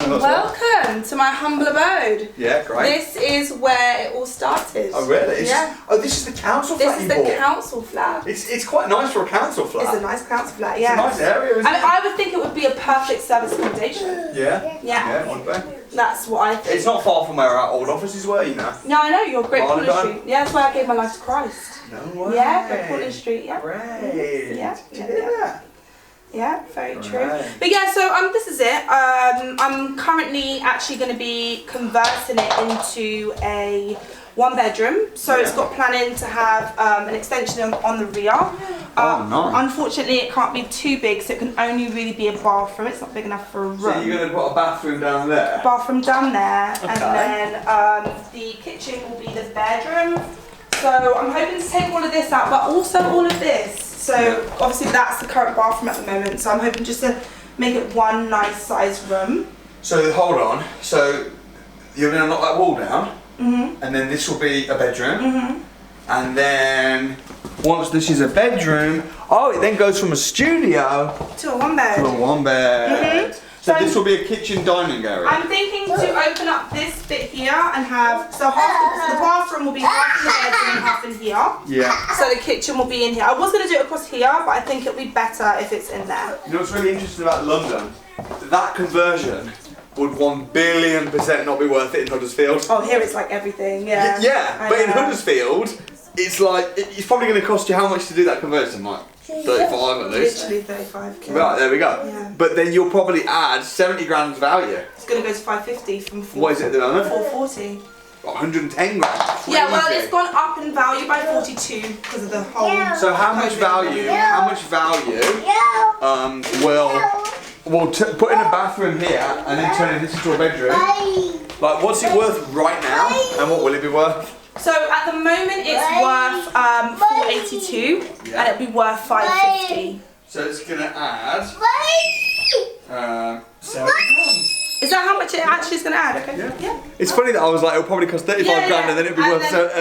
Welcome to my humble abode. Yeah, great. This is where it all started. Oh, really? Yeah. Oh, this is the council flat you bought? This is the council flat. It's quite nice for a council flat. It's a nice council flat, yeah. It's a nice area, isn't it? I would think it would be a perfect service accommodation. Yeah? Yeah. Yeah, one way. That's what I think. It's not far from where our old offices were, you know. No, I know, you're Great Marlon Portland Street. Yeah, that's where I gave my life to Christ. No way. Yeah, Great Portland Street, yeah. Great. Yeah. Did you hear that? Yeah, very true. Right. But yeah, so this is it. I'm currently actually going to be converting it into a 1-bedroom. So it's got planning to have an extension on the rear. Nice. Unfortunately, it can't be too big, so it can only really be a bathroom. It's not big enough for a room. So you're going to put a bathroom down there? Bathroom down there, Okay. and then the kitchen will be the bedroom. So I'm hoping to take all of this out, but also all of this. So obviously that's the current bathroom at the moment. So I'm hoping just to make it one nice size room. So hold on. So you're going to knock that wall down, and then this will be a bedroom, and then once this is a bedroom, it then goes from a studio to a 1-bed. to a 1-bed. So this will be a kitchen dining area. I'm thinking to open up this bit here and have the bathroom will be half in the bedroom and half in here. Yeah. So the kitchen will be in here. I was going to do it across here, but I think it'll be better if it's in there. You know what's really interesting about London? That conversion would 1,000,000,000% not be worth it in Huddersfield. Oh, here it's like everything, yeah. Yeah, but in Huddersfield, it's like, it's probably going to cost you how much to do that conversion? Like 35 at least. Literally 35k. Right, there we go. Yeah. But then you'll probably add 70 grand's value. It's going to go to 550 from 440. What is it at the moment? 440. 110 grand. Yeah, well, Crazy. it's gone up in value by 42 because of the whole. So how much value? We'll put in a bathroom here and then turn this into a bedroom. Like, what's it worth right now, and what will it be worth? So at the moment it's worth 482, and it'll be worth 550. So it's gonna add 70 grand. Is that how much it actually is going to add? Okay. Yeah. It's funny that I was like, it'll probably cost 35 grand and then it'll be worth 70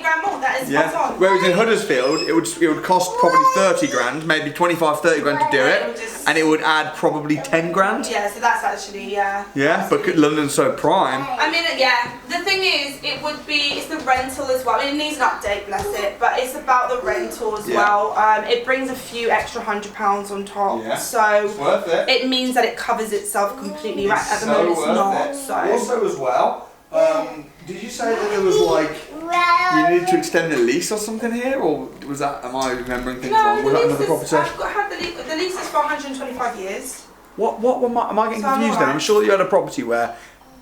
grand more. That is spot on. Whereas in Huddersfield, it would cost probably 30 grand, maybe 25, 30 grand to do it, and it would add probably 10 grand. Yeah, so that's actually, Yeah, but London's so prime. I mean, yeah, the thing is, it's the rental as well. I mean, it needs an update, bless it, but it's about the rental as well. It brings a few extra £100 on top, so it's worth it. It means that it covers itself completely. Right at the moment, it's not. So also as well, did you say that there was like you needed to extend the lease or something here, or was that? Am I remembering things wrong? Was that another property? The lease is for 125 years. What am I getting confused then? I'm sure that you had a property where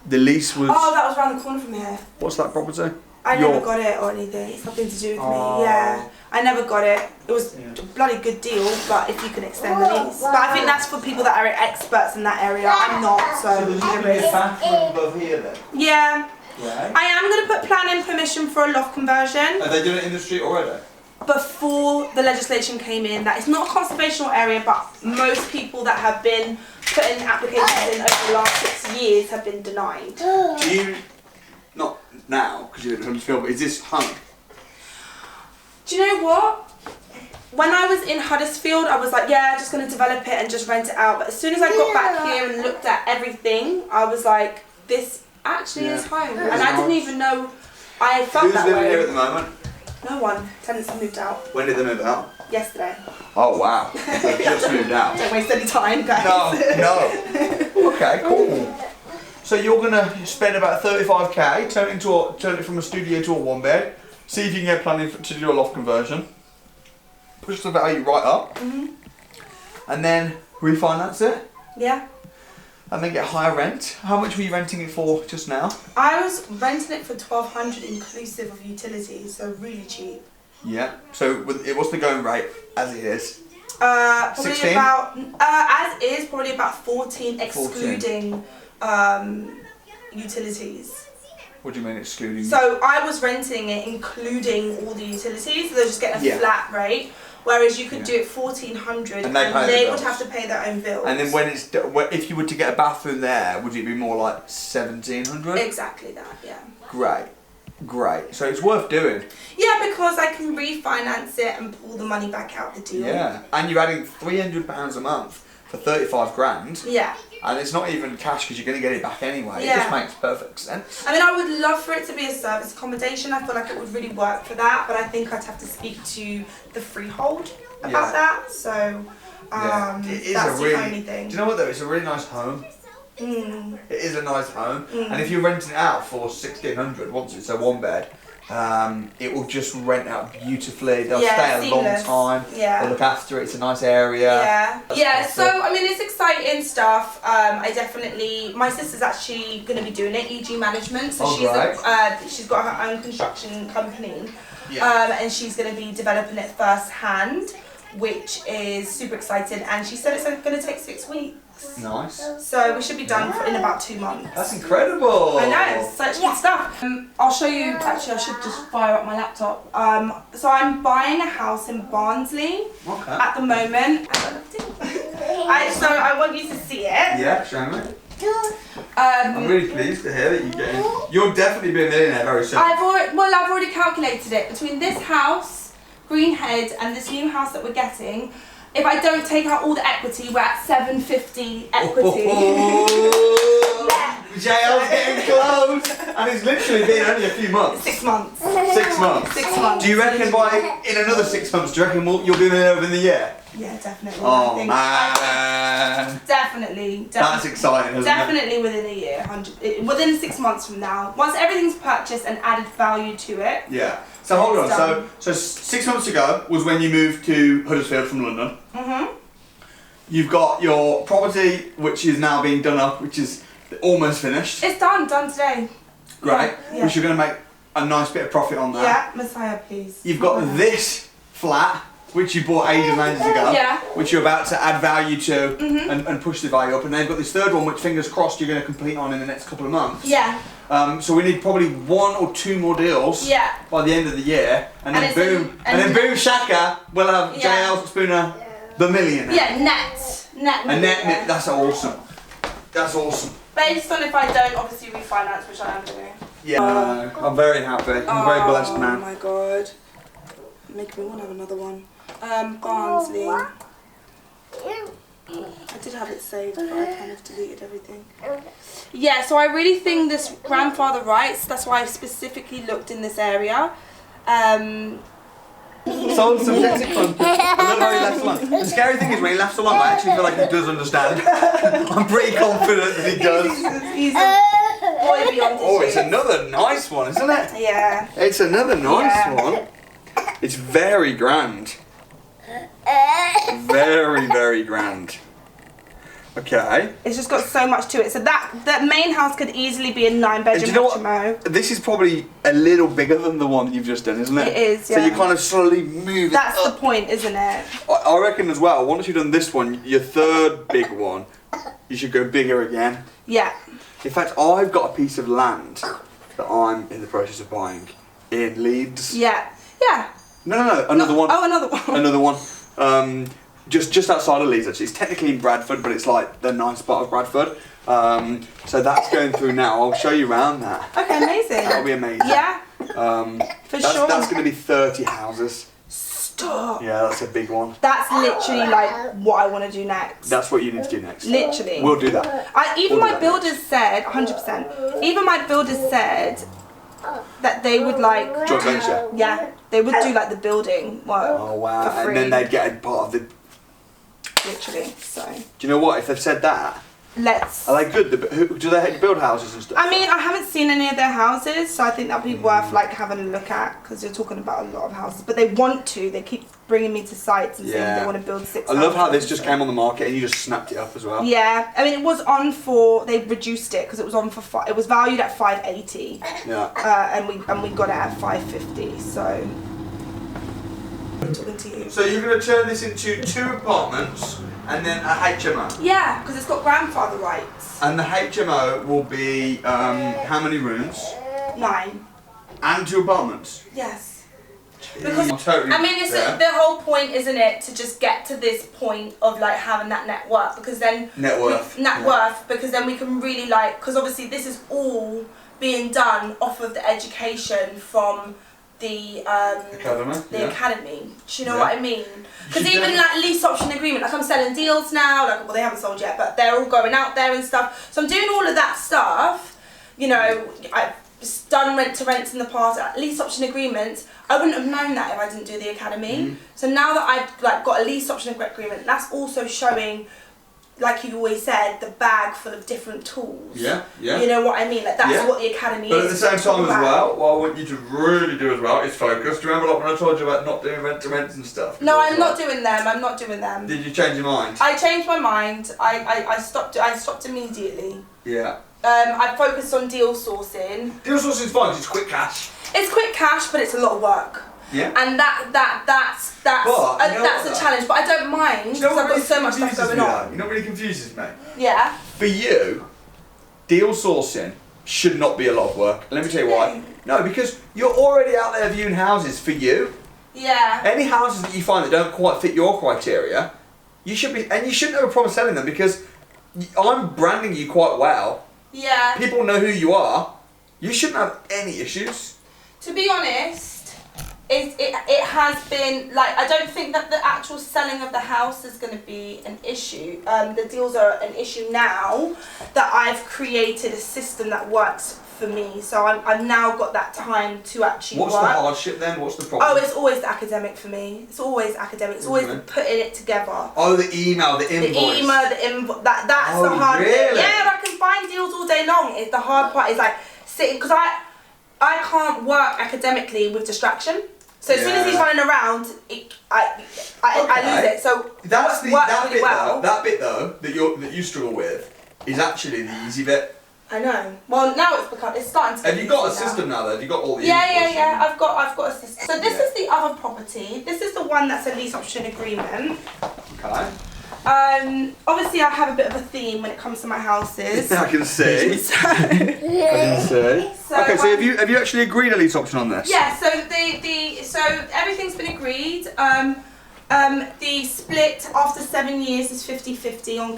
the lease was. Oh, that was around the corner from here. What's that property? I never got it or anything. It's nothing to do with me. Yeah, I never got it. It was a bloody good deal, but if you can extend the lease. But I think that's for people that are experts in that area. I'm not, so there's going to be a bathroom above here then? Yeah. Right. I am going to put planning permission for a loft conversion. Are they doing it in the street already? Before the legislation came in, that it's not a conservational area, but most people that have been putting applications in over the last 6 years have been denied. Do you, not now, because you're at Huddersfield, but is this home? Do you know what? When I was in Huddersfield, I was like, yeah, just going to develop it and just rent it out. But as soon as I got back here and looked at everything, I was like, this actually is home. And I didn't even know I felt that way. Who's living here at the moment? No one. Tenants have moved out. When did they move out? Yesterday. Oh wow, they've just moved out. Don't waste any time, guys. No. Okay, cool. So you're gonna spend about 35k, turn it from a studio to a 1-bed. See if you can get planning to do a loft conversion. Push the value right up, and then refinance it. Yeah. And then get higher rent. How much were you renting it for just now? I was renting it for $1,200 inclusive of utilities, so really cheap. Yeah. So what's the going rate as it is? Probably 16? about as is probably about 14 excluding utilities. What do you mean excluding? So I was renting it including all the utilities, so they're just getting a flat rate. Whereas you could do it $1,400 and they would have to pay their own bills. And then if you were to get a bathroom there, would it be more like $1,700? Exactly that, yeah. Great. So it's worth doing. Yeah, because I can refinance it and pull the money back out the deal. Yeah, and you're adding £300 a month for 35 grand. Yeah. and it's not even cash because you're going to get it back anyway. Yeah. It just makes perfect sense. I mean, I would love for it to be a service accommodation. I feel like it would really work for that, but I think I'd have to speak to the freehold about that. So that's the only thing. Do you know what though? It's a really nice home. Mm. It is a nice home, and if you're renting it out for 1,600 once it's a one bed, it will just rent out beautifully. They'll stay a seamless. long time. Yeah. They'll look after it. It's a nice area. Yeah. So I mean, it's exciting stuff. My sister's actually going to be doing it, EG Management. So she's got her own construction company, and she's going to be developing it firsthand, which is super exciting. And she said it's going to take 6 weeks. Nice. So we should be done in about 2 months. That's incredible. I know, such good stuff. I'll show you, actually I should just fire up my laptop. So I'm buying a house in Barnsley at the moment. So I want you to see it. Yeah, show me. I'm really pleased to hear that you'll definitely be a millionaire very soon. I've already calculated it. Between this house, Greenhead, and this new house that we're getting, if I don't take out all the equity, we're at 750 equity. Jael's getting close, and it's literally been only a few months. 6 months. 6 months. 6 months. Do you reckon in another 6 months, do you reckon you'll be there within the year? Yeah, definitely. Oh I think definitely. That's exciting, isn't definitely within a year, within 6 months from now. Once everything's purchased and added value to it. Yeah. So hold on. So 6 months ago was when you moved to Huddersfield from London. Mhm. You've got your property, which is now being done up, which is almost finished. It's done today. Great. Yeah. Which you're going to make a nice bit of profit on that. Yeah, Messiah, please. You've got this flat, which you bought ages and ages ago, which you're about to add value to and push the value up. And then you've got this third one, which fingers crossed you're going to complete on in the next couple of months. Yeah. So we need probably 1 or 2 more deals by the end of the year, and then boom shaka, we'll have Jael Spooner, the millionaire. Yeah, net. That's awesome. That's awesome. Based on if I don't obviously refinance, which I am doing. Yeah, I'm very happy. I'm very blessed, man. Oh my god. Making me want to have another one. Barnsley. I did have it saved, but I kind of deleted everything. Yeah, so I really think this grandfather rights, that's why I've specifically looked in this area. Sold subject to content. And then he laughs along. The scary thing is when he laughs along, I actually feel like he does understand. I'm pretty confident that he does. He's a boy beyond his it's another nice one, isn't it? Yeah. It's another nice one. It's very grand. Very, very grand. Okay. It's just got so much to it. So that main house could easily be a 9-bedroom HMO. This is probably a little bigger than the one you've just done, isn't it? It is, yeah. So you kind of slowly move That's it up. the point, isn't it? I reckon as well, once you've done this one, your third big one, you should go bigger again. Yeah. In fact, I've got a piece of land that I'm in the process of buying in Leeds. Yeah. Yeah. No, another one. Oh, another one. Another one. Just outside of Leeds, actually. It's technically in Bradford, but it's like the nice part of Bradford. So that's going through now. I'll show you around that. Okay, amazing. That'll be amazing. Yeah. For sure. That's going to be 30 houses. Stop. Yeah, that's a big one. That's literally like what I want to do next. That's what you need to do next. Literally. We'll do that. My builders said, 100%, even my builders said that they would like... Joint venture? Yeah, they would do like the building work. Oh wow, for free. and then they'd get a part of the... Literally, so... Do you know what, if they've said that, are they good? Do they build houses and stuff? I mean, I haven't seen any of their houses, so I think that'd be worth like having a look at, because you're talking about a lot of houses. But they want to. They keep bringing me to sites and saying they want to build 6 I love houses. how this just came on the market and you just snapped it up as well. Yeah, I mean it was on for, they reduced it because it was on for it was valued at 580. Yeah. And we got it at 550. So. I'm talking to you. So you're going to turn this into 2 apartments and then a HMO? Yeah, because it's got grandfather rights. And the HMO will be how many rooms? 9. And 2 apartments? Yes. Because totally, I mean, it's the whole point, isn't it, to just get to this point of like having that net worth, because then net worth, because then we can really like, because obviously this is all being done off of the education from the academy. Do you know what I mean? Because even like lease option agreement, like I'm selling deals now, like well they haven't sold yet, but they're all going out there and stuff. So I'm doing all of that stuff. You know, I've done rent to rents in the past, lease option agreements. I wouldn't have known that if I didn't do the academy. So now that I've like got a lease option agreement, that's also showing, like you always said, the bag full of different tools. Yeah. You know what I mean? Like that's what the academy is. But at the same time as well, what I want you to really do as well is focus. Do you remember like when I told you about not doing rent to rents and stuff? No, I'm not doing them. I'm not doing them. Did you change your mind? I changed my mind. I stopped immediately. Yeah. I focused on deal sourcing. Deal sourcing is fine 'cause it's quick cash. It's quick cash, but it's a lot of work. Yeah. And that's a challenge, but I don't mind because I've got so much stuff going on. You know what really confuses me? Yeah. For you, deal sourcing should not be a lot of work. Let me tell you why. No, because you're already out there viewing houses for you. Yeah. Any houses that you find that don't quite fit your criteria, you should be, and you shouldn't have a problem selling them because I'm branding you quite well. Yeah. People know who you are. You shouldn't have any issues. To be honest, it has been, like, I don't think that the actual selling of the house is going to be an issue. The deals are an issue now that I've created a system that works for me. So I've now got that time to actually work. What's the hardship then? What's the problem? Oh, it's always the academic for me. It's always academic. It's always putting it together. Oh, the email, the invoice. The email, the invoice. That's the hard bit. Yeah, I can find deals all day long. It's the hard part is like sitting, because I can't work academically with distraction. So as soon as he's running around, I lose it. So that's that bit though that you struggle with is actually the easy bit. I know. Well, now it's starting to. Have you got a system now? Though? Have you got all the? Yeah. I've got a system. So this is the other property. This is the one that's a lease option agreement. Okay. Obviously I have a bit of a theme when it comes to my houses. I can see. I can see. Okay, so have you actually agreed a lease option on this? Yeah. So so everything's been agreed. The split after 7 years is 50-50 on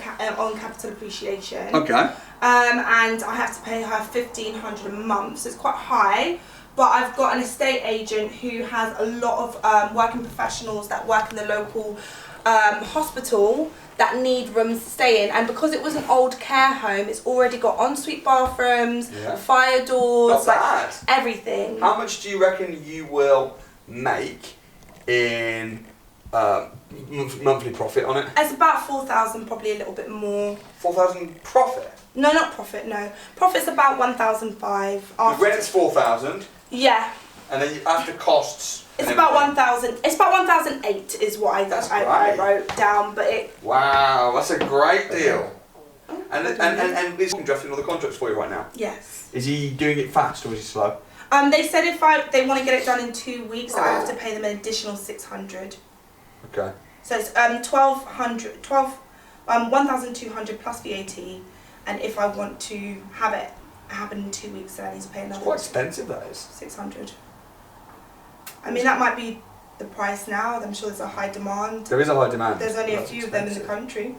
capital appreciation. Okay. And I have to pay her $1,500 a month, so it's quite high. But I've got an estate agent who has a lot of working professionals that work in the local hospital that need rooms to stay in, and because it was an old care home, it's already got ensuite bathrooms, fire doors, like everything. How much do you reckon you will make in monthly profit on it? It's about 4,000, probably a little bit more. 4,000 profit? No, not profit. No, profit's about 1,500. The rent's 4,000. Yeah. And then after costs. It's about 1,000. It's about 1,008 is what I wrote down, but it. Wow, that's a great deal. And is he drafting all the contracts for you right now? Yes. Is he doing it fast or is he slow? They said if they want to get it done in 2 weeks, I have to pay them an additional $600. Okay. So it's 1,200 plus VAT, and if I want to have it happen in 2 weeks, then I need to pay another. It's quite expensive, that is. 600. I mean, that might be the price now. I'm sure there's a high demand. There is a high demand. There's only a few of them in the country.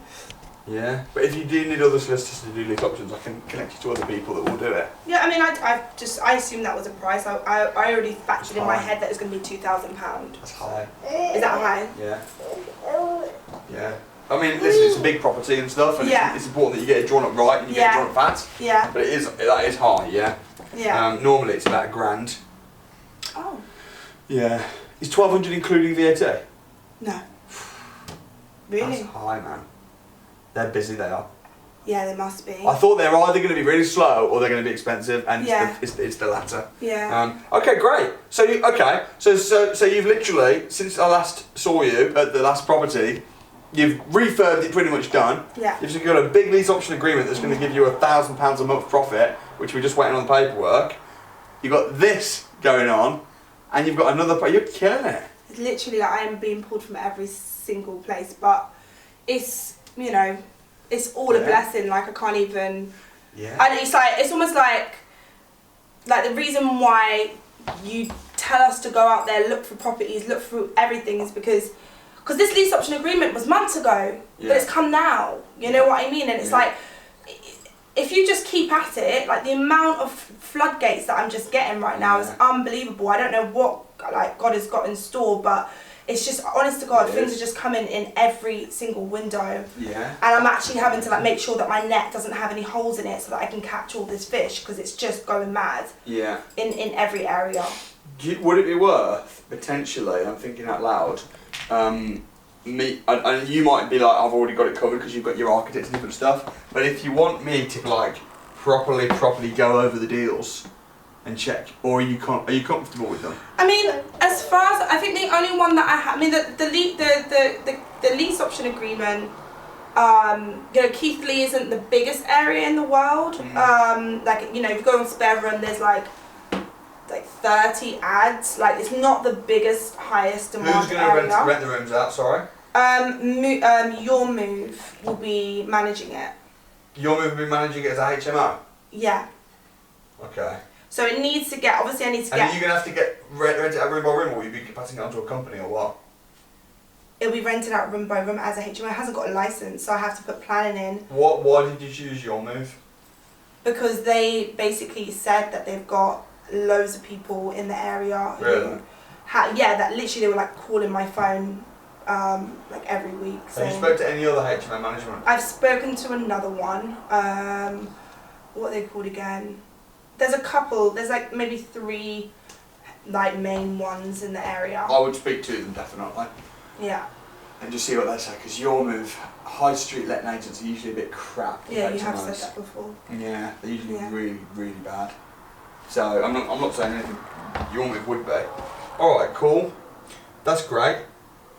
Yeah, but if you do need other solicitors to do lease options, I can connect you to other people that will do it. Yeah, I mean, I assumed that was a price. I already factored in my head that it was going to be £2,000. That's high. Is that high? Yeah. Yeah. I mean, listen, it's a big property and stuff, and it's important that you get it drawn up right and you get it drawn up fast. Yeah. But that is high, yeah. Yeah. Normally it's about £1,000. Oh. Yeah. Is 1,200 including VAT? No. Really? That's high, man. They're busy, they are. Yeah, they must be. I thought they're either going to be really slow or they're going to be expensive, and it's the latter. Yeah. Okay, great. So you've literally, since I last saw you at the last property, you've refurbed it, pretty much done. Yeah. You've got a big lease option agreement that's going to give you £1,000 a month profit, which we're just waiting on the paperwork. You've got this going on, and you've got another. You're killing it. It's literally like I am being pulled from every single place, but it's it's all a blessing. Like I can't even. Yeah. And it's almost like the reason why you tell us to go out there, look for properties, look through everything is because this lease option agreement was months ago, but it's come now. You know what I mean? And it's like if you just keep at it, like the amount of floodgates that I'm just getting right now is unbelievable. I don't know what like God has got in store, but it's just, honest to God, things are just coming in every single window. Yeah. And I'm actually having to like make sure that my net doesn't have any holes in it so that I can catch all this fish, because it's just going mad. Yeah. In every area. Would it be worth, potentially, I'm thinking out loud, and you might be like, I've already got it covered because you've got your architects and different stuff, but if you want me to like properly go over the deals and check, or are you comfortable with them? I mean, as far as, I think the only one that I have, I mean, the lease option agreement, you know, Keith Lee isn't the biggest area in the world. Like, you know, if you go on Spare Room, there's like 30 ads. Like, it's not the biggest, highest demand Who's going area. to rent the rooms out, sorry? Your Move will be managing it. Your Move will be managing it as a HMO? Yeah. Okay. So it needs to get, obviously I need to get... And are you going to have to rent it out room by room, or will you be passing it on to a company, or what? It'll be rented out room by room as a HMO. It hasn't got a license, so I have to put planning in. Why did you choose Your Move? Because they basically said that they've got loads of people in the area. Really? That literally they were like calling my phone like every week. Have you spoken to any other HMO management? I've spoken to another one. What are they called again? There's a couple. There's like maybe 3 like main ones in the area. I would speak to them definitely. Yeah. And just see what they say, because Your Move, high street letting agents are usually a bit crap. Yeah, you have said that before. Yeah, they're usually really, really bad. So I'm not saying anything Your Move would be. Alright, cool. That's great.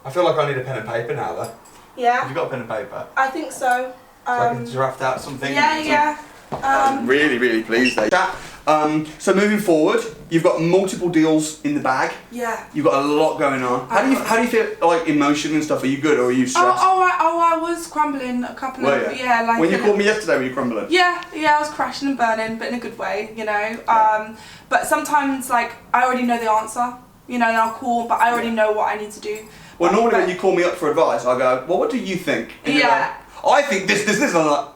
I feel like I need a pen and paper now though. Yeah. Have you got a pen and paper? I think so. So I can draft out something. Yeah. I'm really, really pleased though. So moving forward, you've got multiple deals in the bag. Yeah. You've got a lot going on. How do you feel like emotion and stuff? Are you good or are you stressed? I was crumbling a couple of like when you called me yesterday, were you crumbling? Yeah, I was crashing and burning, but in a good way, you know. But sometimes like I already know the answer, you know, and I'll call, but I already know what I need to do. Well, normally when you call me up for advice, I go, well, what do you think? And you go, I think this. And I'm like,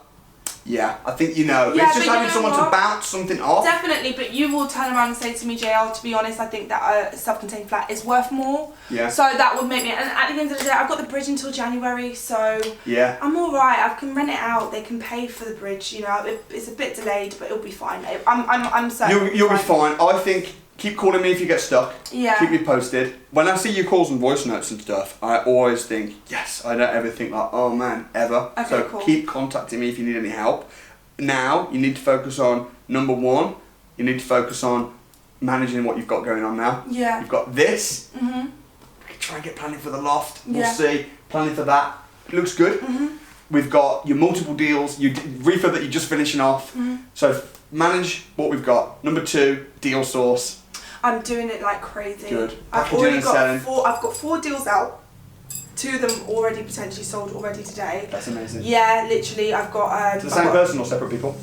yeah, I think you know. Yeah, it's just having someone to bounce something off. Definitely, but you will turn around and say to me, Jael, to be honest, I think that a self-contained flat is worth more. Yeah. So that would make me, and at the end of the day, I've got the bridge until January, so yeah, I'm all right. I can rent it out. They can pay for the bridge. You know, it's a bit delayed, but it'll be fine. I'm certain. You'll be fine. I think. Keep calling me if you get stuck. Yeah. Keep me posted. When I see your calls and voice notes and stuff, I always think, yes. I don't ever think like, oh man, ever. Okay, so cool. Keep contacting me if you need any help. Now, you need to focus on, number 1, you need to focus on managing what you've got going on now. Yeah. You've got this. Mm-hmm. Try and get planning for the loft. We'll see. Planning for that. It looks good. Mm-hmm. We've got your multiple deals, your refurb that you're just finishing off. Mm-hmm. So manage what we've got. Number 2, deal source. I'm doing it like crazy. Good. I've already got 4. I've got 4 deals out. 2 of them already potentially sold already today. That's amazing. Yeah, literally. I've got. To the same person or separate people?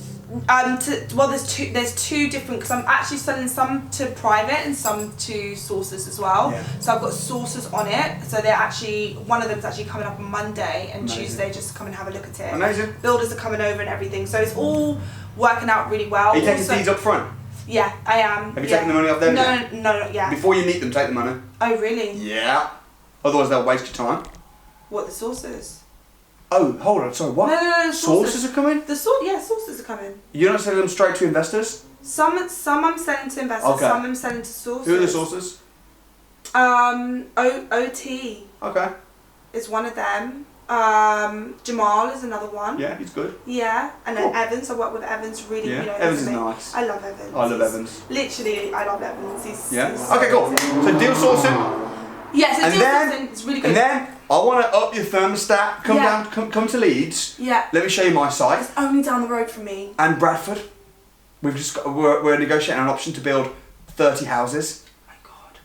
There's two different, because I'm actually selling some to private and some to sources as well. Yeah. So I've got sources on it. So they're actually, one of them's actually coming up on Monday and Tuesday just to come and have a look at it. Amazing. Builders are coming over and everything. So it's all working out really well. Are you taking fees up front? Yeah, I am. Have you taken the money off them? No, yeah. Before you meet them, take the money. Oh, really? Yeah. Otherwise they'll waste your time. What, the sources? Oh, hold on, sorry, what? No, sources are coming? Sources are coming. You're not selling them straight to investors? Some I'm selling to investors, okay. some I'm selling to sources. Who are the sources? OT. Okay. Is one of them. Jamal is another one. Yeah, he's good. Yeah, and then Evans. I work with Evans really. Yeah, you know, Evans is nice. I love Evans. I love Evans. Literally, I love Evans. He's okay, cool. So deal sourcing. Yes, deal sourcing. It's really good. And then I want to up your thermostat. Come down. Come to Leeds. Yeah. Let me show you my site. It's only down the road from me. And Bradford. We've just got. We're negotiating an option to build 30 houses.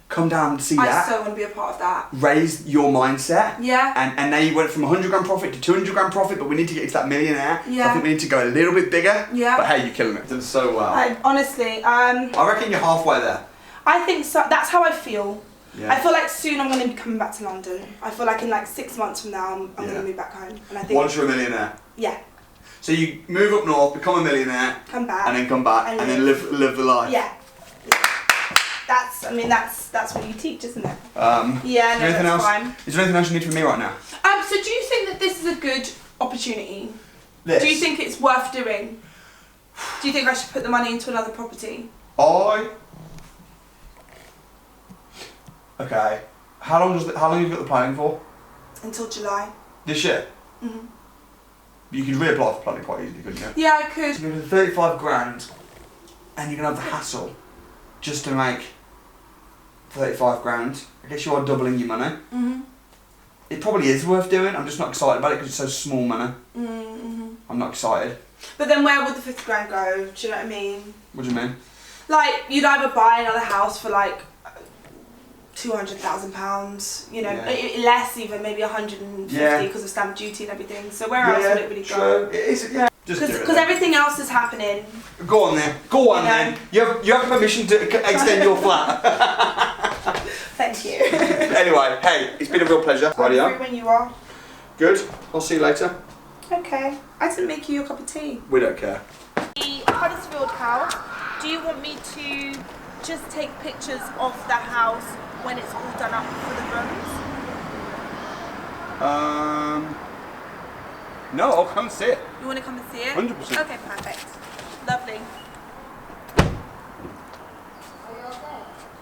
Come down and see that. I so want to be a part of that. Raise your mindset. Yeah. And now you went from 100 grand profit to 200 grand profit, but we need to get to that millionaire. Yeah. I think we need to go a little bit bigger. Yeah. But hey, you're killing it. Done so well. Honestly, I reckon you're halfway there. I think so. That's how I feel. Yeah. I feel like soon I'm going to be coming back to London. I feel like in like 6 months from now I'm going to move back home. And I think once you're a millionaire. Yeah. So you move up north, become a millionaire, come back, and then come back, and then live the life. Yeah. That's what you teach, isn't it? Yeah, no, that's fine. Is there anything else you need from me right now? So do you think that this is a good opportunity? This? Do you think it's worth doing? Do you think I should put the money into another property? Okay. How long have you got the planning for? Until July. This year? Mhm. You could reapply for planning quite easily, couldn't you? Yeah, I could. So you're going to 35 grand, and you're going to have the hassle just to make 35 grand. I guess you are doubling your money. Mhm. It probably is worth doing. I'm just not excited about it because it's so small money. Mhm. I'm not excited. But then where would the 50 grand go? Do you know what I mean? What do you mean? Like, you'd either buy another house for like £200,000, you know, less even, maybe 150 because of stamp duty and everything. So where else would it really go? It is, yeah. Because everything else is happening. Go on then. Go on then. You have permission to extend your flat. Thank you. Anyway, hey, it's been a real pleasure. I'm free when you are. Good. I'll see you later. Okay. I didn't make you a cup of tea. We don't care. The Huddersfield house, do you want me to just take pictures of the house when it's all done up for the rooms? No, I'll come see it. You want to come and see it? 100%. Okay, perfect. Lovely.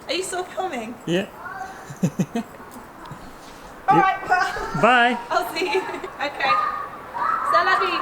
Are you still filming? Yeah. Alright, well. Bye. I'll see you. Okay. C'est la vie.